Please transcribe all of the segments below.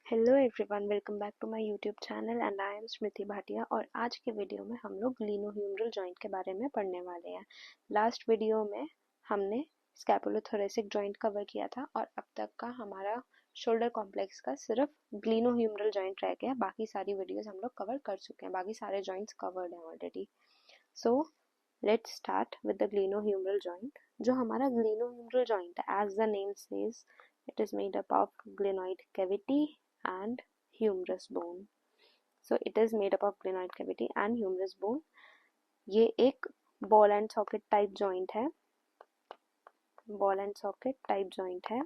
Hello everyone, welcome back to my YouTube channel and I am Smriti Bhatia. और आज के video में हम लोग ग्लिनोह्यूमरल जॉइंट के बारे में पढ़ने वाले हैं। लास्ट वीडियो में हमने स्कैपुलोथोरेसिक जॉइंट कवर किया था और अब तक का हमारा शोल्डर कॉम्प्लेक्स का सिर्फ ग्लिनोह्यूमरल जॉइंट रह गया। बाकी सारी वीडियोस हम लोग कवर कर चुके हैं, बाकी सारे जॉइंट्स कवर्ड हैं already. So let's start with the glenohumeral joint. जो हमारा ग्लिनोह्यूमरल जॉइंट है, as the name says, it is made up of glenoid cavity and humerus bone. So it is made up of glenoid cavity and humerus bone. ये एक ball and socket type joint है, ball and socket type joint है।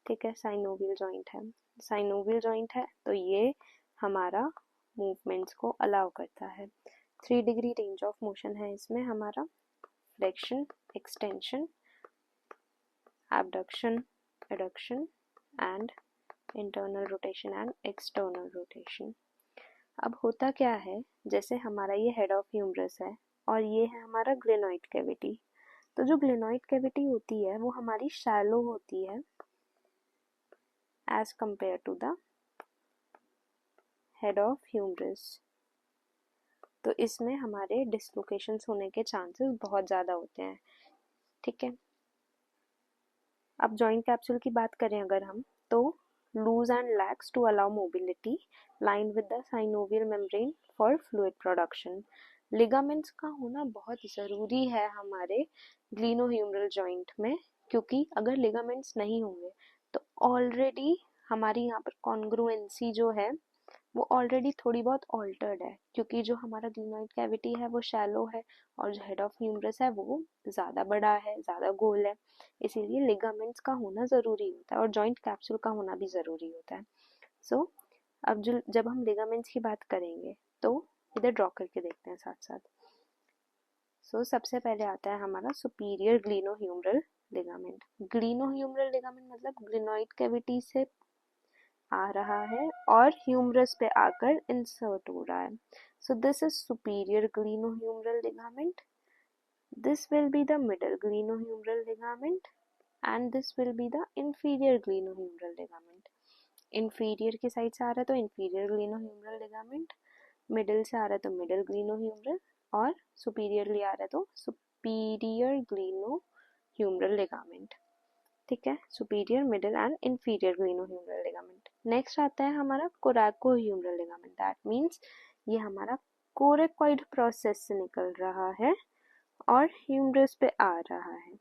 ठीक है, synovial joint है। Synovial joint है तो ये हमारा मूवमेंट्स को अलाउ करता है। 3 डिग्री रेंज ऑफ मोशन है इसमें हमारा, flexion, extension, abduction, adduction and internal rotation and external rotation. अब होता क्या है, जैसे हमारा ये हेड ऑफ ह्यूमरस है और ये है हमारा ग्लेनोइड कैविटी। तो जो ग्लेनोइड कैविटी होती है वो हमारी शैलो होती है as compare to the head of humerus. तो इसमें हमारे डिसलोकेशंस होने के चांसेस बहुत ज़्यादा होते हैं। ठीक है, अब जॉइंट कैप्सूल की बात करें अगर हम, तो loose and lax to allow mobility, lined with the synovial membrane for fluid production. Ligaments का होना बहुत ज़रूरी है हमारे ग्लिनोह्यूमरल जॉइंट में, क्योंकि अगर लिगामेंट्स नहीं होंगे तो ऑलरेडी हमारी यहाँ पर कॉन्ग्रुएंसी जो है वो ऑलरेडी थोड़ी बहुत ऑल्टर्ड है, क्योंकि जो हमारा ग्लिनोइड कैविटी है वो शैलो है और जो हेड ऑफ ह्यूमरस है वो ज़्यादा बड़ा है, ज़्यादा गोल है। इसीलिए लिगामेंट्स का होना ज़रूरी होता है और जॉइंट कैप्सूल का होना भी ज़रूरी होता है। सो अब जब हम लिगामेंट्स की बात करेंगे तो इधर ड्रॉ करके देखते हैं साथ साथ। सबसे पहले आता है हमारा superior glenohumeral ligament. Glenohumeral ligament मतलब ग्लिनोइड कैविटी से आ रहा है और ह्यूमरस पे आकर इंसर्ट हो रहा है। So this is superior glenohumeral ligament, this will be the middle glenohumeral ligament and this will be the inferior glenohumeral ligament. inferior की साइड से आ रहा है तो inferior glenohumeral ligament, middle से आ रहा है तो middle glenohumeral और superiorly आ रहा है तो superior glenohumeral ligament। ठीक है, superior, middle and inferior glenohumeral ligament. Next आता है हमारा कोरैकोह्यूमरल लिगामेंट। दैट मीन्स ये हमारा कोरेकॉइड प्रोसेस से निकल रहा है और ह्यूमरस पे आ रहा है।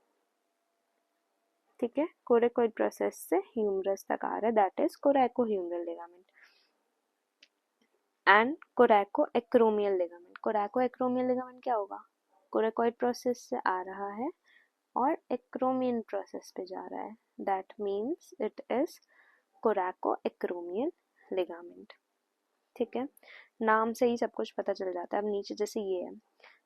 ठीक है, कोरेकॉइड प्रोसेस से ह्यूमरस तक आ रहा है, that is coracohumeral ligament. And coracoacromial ligament. Coracoacromial ligament क्या होगा, कोरेकॉइड प्रोसेस से आ रहा है और एक्रोमियन प्रोसेस पे जा रहा है, that means it is coracoacromial ligament. ठीक है, नाम से ही सब कुछ पता चल जाता है। अब नीचे जैसे ये है,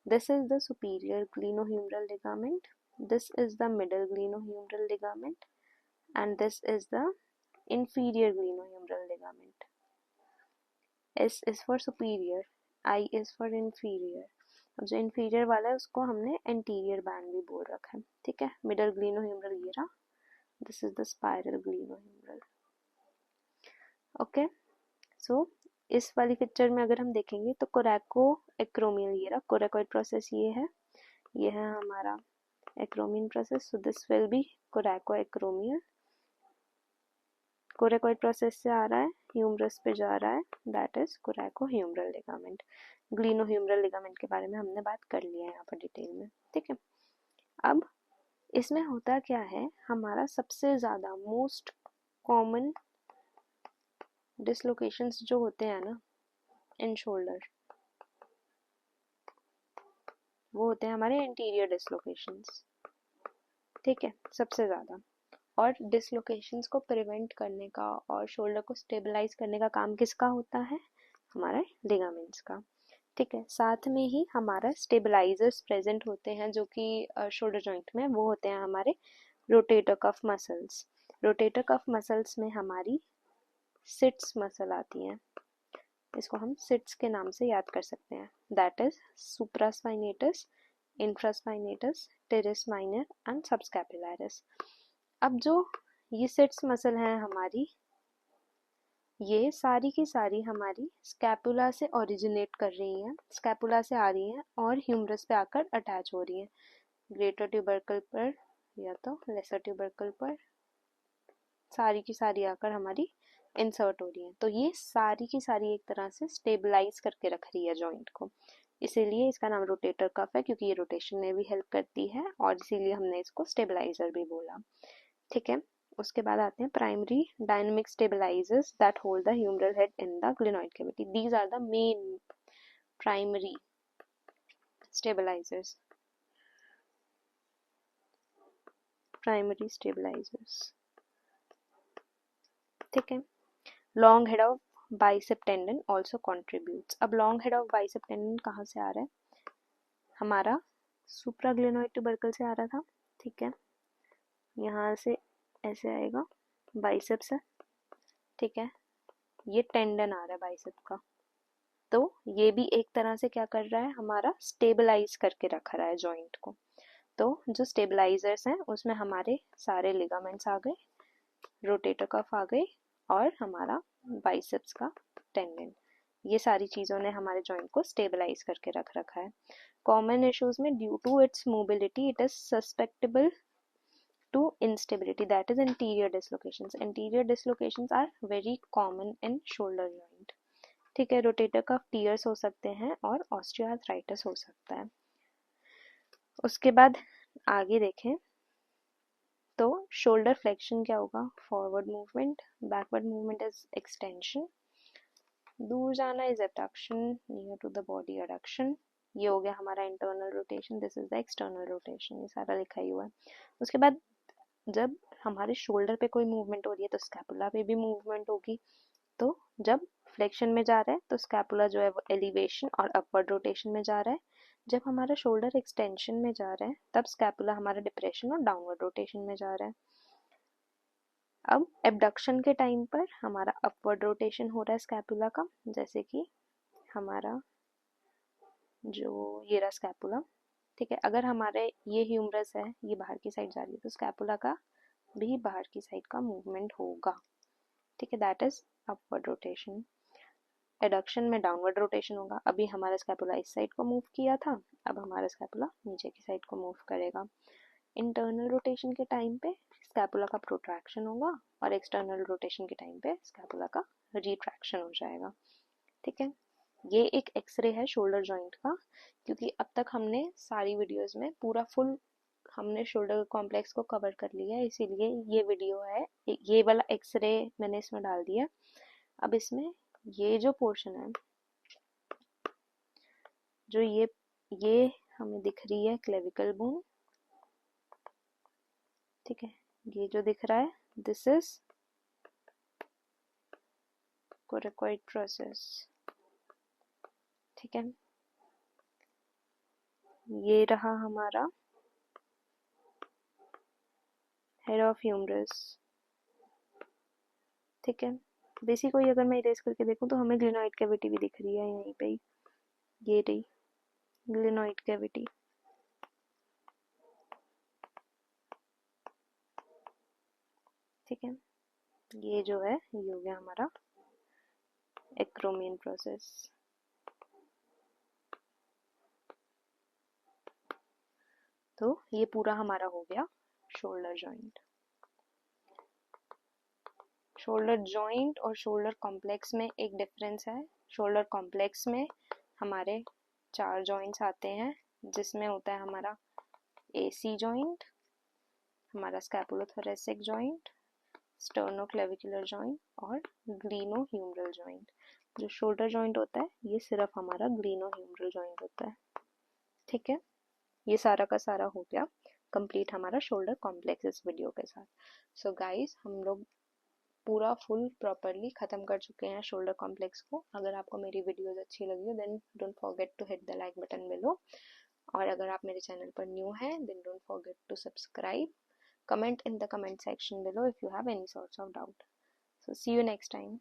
this is the superior glenohumeral ligament, this is the middle glenohumeral ligament and this is the inferior glenohumeral ligament. S is for superior, I is for inferior। अब जो inferior वाला है उसको हमने anterior band भी बोल रखा है। ठीक है, middle glenohumeral ये रहा, this is the spiral glenohumeral। Okay, so इस वाली पिक्चर में अगर हम देखेंगे तो कोरैकोएक्रोमियल ये रहा, कोरेकॉइड प्रोसेस ये है हमारा acromion process. So this will be coracoacromial. Coracoid process से आ रहा है, ह्यूमरस पे जा रहा है, that is coracohumeral ligament. Glenohumeral ligament के बारे में हमने बात कर लिया है यहाँ पर डिटेल में। ठीक है, अब इसमें होता क्या है, हमारा सबसे ज़्यादा मोस्ट कॉमन डिसलोकेशंस जो होते हैं ना इन शोल्डर, वो होते हैं हमारे इंटीरियर डिसलोकेशंस। ठीक है, सबसे ज़्यादा। और डिसलोकेशंस को प्रिवेंट करने का और शोल्डर को स्टेबलाइज करने का काम किसका होता है, हमारा लिगामेंट्स का। ठीक है, साथ में ही हमारा स्टेबलाइजर्स प्रेजेंट होते हैं जो कि शोल्डर जॉइंट में, वो होते हैं हमारे rotator cuff muscles. Rotator cuff muscles में हमारी सिट्स मसल आती हैं, इसको हम सिट्स के नाम से याद कर सकते हैं, that is supraspinatus, infraspinatus, teres minor and subscapularis. अब जो ये सिट्स मसल हैं हमारी, ये सारी की सारी हमारी स्कैपुला से ओरिजिनेट कर रही हैं, स्कैपुला से आ रही हैं और ह्यूमरस पे आकर अटैच हो रही हैं, ग्रेटर ट्यूबरकल पर या तो लेसर ट्यूबरकल पर, सारी की सारी आकर हमारी इंसर्ट हो रही हैं। तो ये सारी की सारी एक तरह से स्टेबलाइज करके रख रही है जॉइंट को, इसीलिए इसका नाम रोटेटर कफ है, क्योंकि ये रोटेशन में भी हेल्प करती है और इसीलिए हमने इसको स्टेबलाइजर भी बोला। ठीक है, उसके बाद आते हैं primary dynamic stabilisers that hold the humeral head in the glenoid cavity. These are the main primary stabilisers, primary stabilisers. ठीक है, long head of bicep tendon also contributes. अब long head of bicep tendon कहाँ से आ रहा है? हमारा supraglenoid tubercle से आ रहा था। ठीक है, यहाँ से ऐसे आएगा, बाइसेप्स है। ठीक है, ये टेंडन आ रहा है बाइसेप का, तो ये भी एक तरह से क्या कर रहा है, हमारा स्टेबलाइज करके रख रहा है जॉइंट को। तो जो स्टेबलाइजर्स हैं उसमें हमारे सारे लिगामेंट्स आ गए, रोटेटर कफ आ गए और हमारा बाइसेप्स का टेंडन, ये सारी चीज़ों ने हमारे जॉइंट को स्टेबलाइज करके रख रखा है। कॉमन इश्यूज में due to its mobility it is susceptible to instability, that is anterior dislocations. Anterior dislocations are very common in shoulder joint. ठीक है, रोटेटर कफ टीयर्स हो सकते हैं और ऑस्टियोआर्थराइटिस हो सकता है। उसके बाद आगे देखें तो शोल्डर फ्लेक्शन क्या होगा, forward movement, backward movement is extension, दूर जाना is abduction, near to the body adduction. ये हो गया हमारा internal rotation, this is the external rotation, ये सारा लिखा ही हुआ है। उसके बाद जब हमारे शोल्डर पे कोई मूवमेंट हो रही है तो स्कैपुला पे भी मूवमेंट होगी। तो जब फ्लेक्शन में जा रहा है तो स्कैपुला जो है वो एलिवेशन और अपवर्ड रोटेशन में जा रहा है, जब हमारा शोल्डर एक्सटेंशन में जा रहा है तब स्कैपुला हमारा डिप्रेशन और डाउनवर्ड रोटेशन में जा रहा है। अब एबडक्शन के टाइम पर हमारा अपवर्ड रोटेशन हो रहा है स्कैपुला का, जैसे कि हमारा जो ये रहा स्कैपुला। ठीक है, अगर हमारे ये ह्यूमरस है ये बाहर की साइड जा रही है तो स्कैपुला का भी बाहर की साइड का मूवमेंट होगा। ठीक है, that is upward rotation. Adduction में डाउनवर्ड रोटेशन होगा, अभी हमारा स्कैपुला इस साइड को मूव किया था, अब हमारा स्कैपुला नीचे की साइड को मूव करेगा। इंटरनल रोटेशन के टाइम पे स्कैपुला का प्रोट्रैक्शन होगा और एक्सटर्नल रोटेशन के टाइम पे स्कैपुला का रिट्रैक्शन हो जाएगा। ठीक है, ये एक एक्सरे है शोल्डर जॉइंट का, क्योंकि अब तक हमने सारी वीडियोस में पूरा फुल हमने शोल्डर कॉम्प्लेक्स को कवर कर लिया है, इसीलिए ये वीडियो है, ये वाला एक्सरे मैंने इसमें डाल दिया। अब इसमें ये जो पोर्शन है, जो ये हमें दिख रही है क्लेविकल बोन। ठीक है, ये जो दिख रहा है दिस इज कोरेकोइड प्रोसेस। ठीक है, ये रहा हमारा हेड ऑफ ह्यूमरस। ठीक है, बेसिक कोई अगर मैं इरेज करके देखूं तो हमें ग्लिनॉइड कैविटी भी दिख रही है यहीं पे ही, ये रही ग्लिनॉइड कैविटी। ठीक है, ये जो है ये हो गया हमारा एक्रोमियन प्रोसेस। तो ये पूरा हमारा हो गया शोल्डर जॉइंट। शोल्डर जॉइंट और शोल्डर कॉम्प्लेक्स में एक डिफरेंस है। शोल्डर कॉम्प्लेक्स में हमारे 4 जॉइंट्स आते हैं, जिसमें होता है हमारा AC जॉइंट, हमारा स्कैपुलोथोरैसिक जॉइंट, स्टर्नोक्लेविकुलर जॉइंट और ग्लीनोह्यूमरल जॉइंट। जो शोल्डर जॉइंट होता है ये सिर्फ हमारा ग्लीनोह्यूमरल जॉइंट होता है। ठीक है, ये सारा का सारा हो गया कंप्लीट हमारा शोल्डर कॉम्प्लेक्स इस वीडियो के साथ। सो गाइस, हम लोग पूरा फुल प्रॉपरली ख़त्म कर चुके हैं शोल्डर कॉम्प्लेक्स को। अगर आपको मेरी वीडियोस अच्छी लगी हो then don't forget to hit the like button below, और अगर आप मेरे चैनल पर न्यू हैं then don't forget to subscribe, comment in the comment section below if you have any sorts of doubt. So see you next time.